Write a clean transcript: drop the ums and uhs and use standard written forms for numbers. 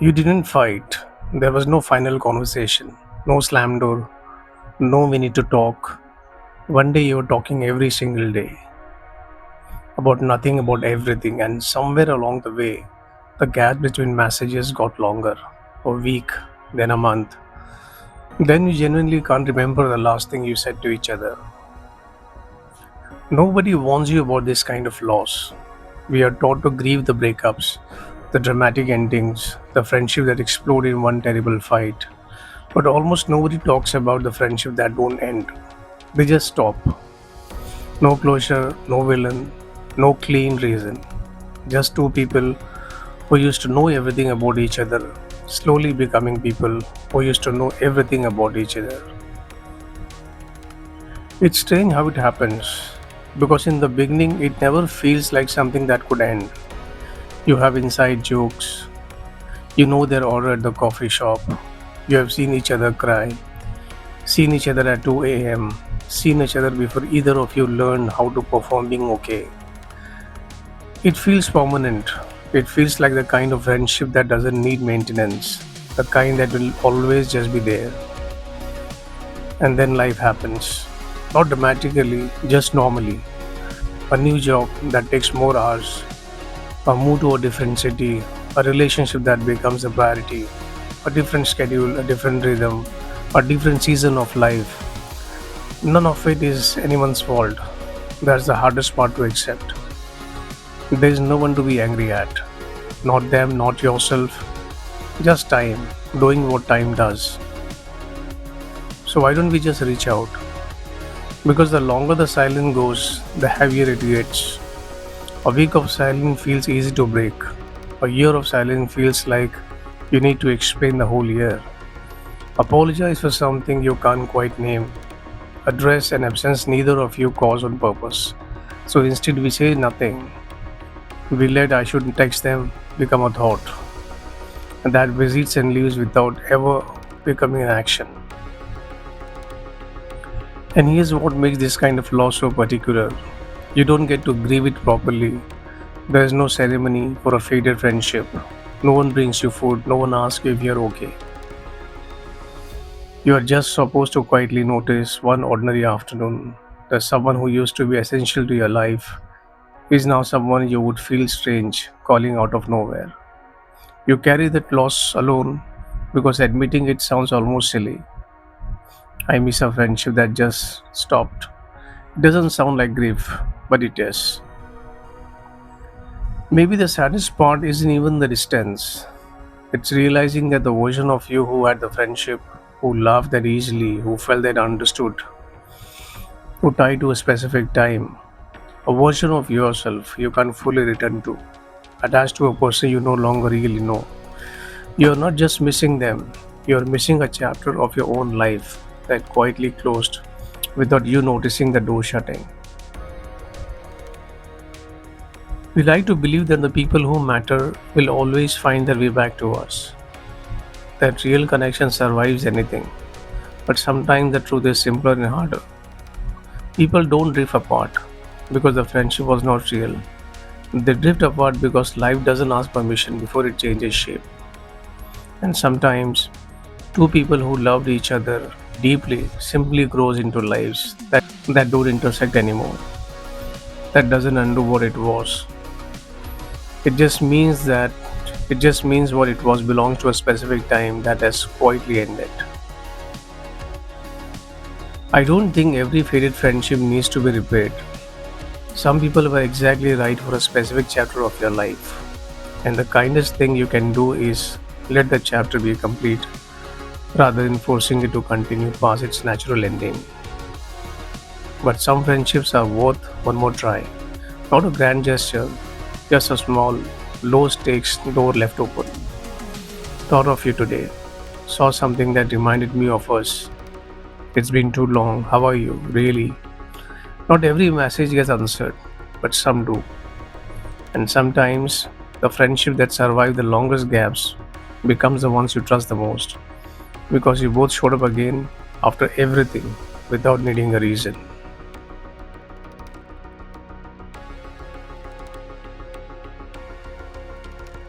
You didn't fight. There was no final conversation, no slam door, no we need to talk. One day you were talking every single day about nothing, about everything, and somewhere along the way, the gap between messages got longer, a week, then a month. Then you genuinely can't remember the last thing you said to each other. Nobody warns you about this kind of loss. We are taught to grieve the breakups, the dramatic endings, the friendship that exploded in one terrible fight. But almost nobody talks about the friendship that don't end. They just stop. No closure, no villain, no clean reason. Just two people who used to know everything about each other, slowly becoming people who used to know everything about each other. It's strange how it happens, because in the beginning it never feels like something that could end. You have inside jokes, you know their order at the coffee shop, you have seen each other cry, seen each other at 2 a.m., seen each other before either of you learned how to perform being okay. It feels permanent. It feels like the kind of friendship that doesn't need maintenance, the kind that will always just be there. And then life happens. Not dramatically, just normally. A new job that takes more hours, a move to a different city, a relationship that becomes a priority, a different schedule, a different rhythm, a different season of life. None of it is anyone's fault. That's the hardest part to accept. There is no one to be angry at. Not them, not yourself. Just time, doing what time does. So why don't we just reach out? Because the longer the silence goes, the heavier it gets. A week of silence feels easy to break. A year of silence feels like you need to explain the whole year. Apologize for something you can't quite name. Address an absence neither of you caused on purpose. So instead, we say nothing. We let I shouldn't text them become a thought. And that visits and leaves without ever becoming an action. And here's what makes this kind of loss so particular. You don't get to grieve it properly. There is no ceremony for a faded friendship. No one brings you food, no one asks you if you're okay. You are just supposed to quietly notice one ordinary afternoon that someone who used to be essential to your life is now someone you would feel strange calling out of nowhere. You carry that loss alone because admitting it sounds almost silly. I miss a friendship that just stopped. It doesn't sound like grief, but it is. Maybe the saddest part isn't even the distance. It's realizing that the version of you who had the friendship, who laughed that easily, who felt that understood, who tied to a specific time, a version of yourself you can't fully return to, attached to a person you no longer really know. You're not just missing them, you're missing a chapter of your own life that quietly closed without you noticing the door shutting. We like to believe that the people who matter will always find their way back to us, that real connection survives anything. But sometimes the truth is simpler and harder. People don't drift apart because the friendship was not real. They drift apart because life doesn't ask permission before it changes shape. And sometimes two people who loved each other deeply simply grows into lives that don't intersect anymore. That doesn't undo what it was. It just means that it just means what it was belongs to a specific time that has quietly ended. I don't think every faded friendship needs to be repaired. Some people were exactly right for a specific chapter of your life. And the kindest thing you can do is let the chapter be complete rather than forcing it to continue past its natural ending. But some friendships are worth one more try. Not a grand gesture, just a small, low stakes door left open. Thought of you today. Saw something that reminded me of us. It's been too long. How are you? Really? Not every message gets answered, but some do. And sometimes the friendship that survive the longest gaps becomes the ones you trust the most because you both showed up again after everything without needing a reason.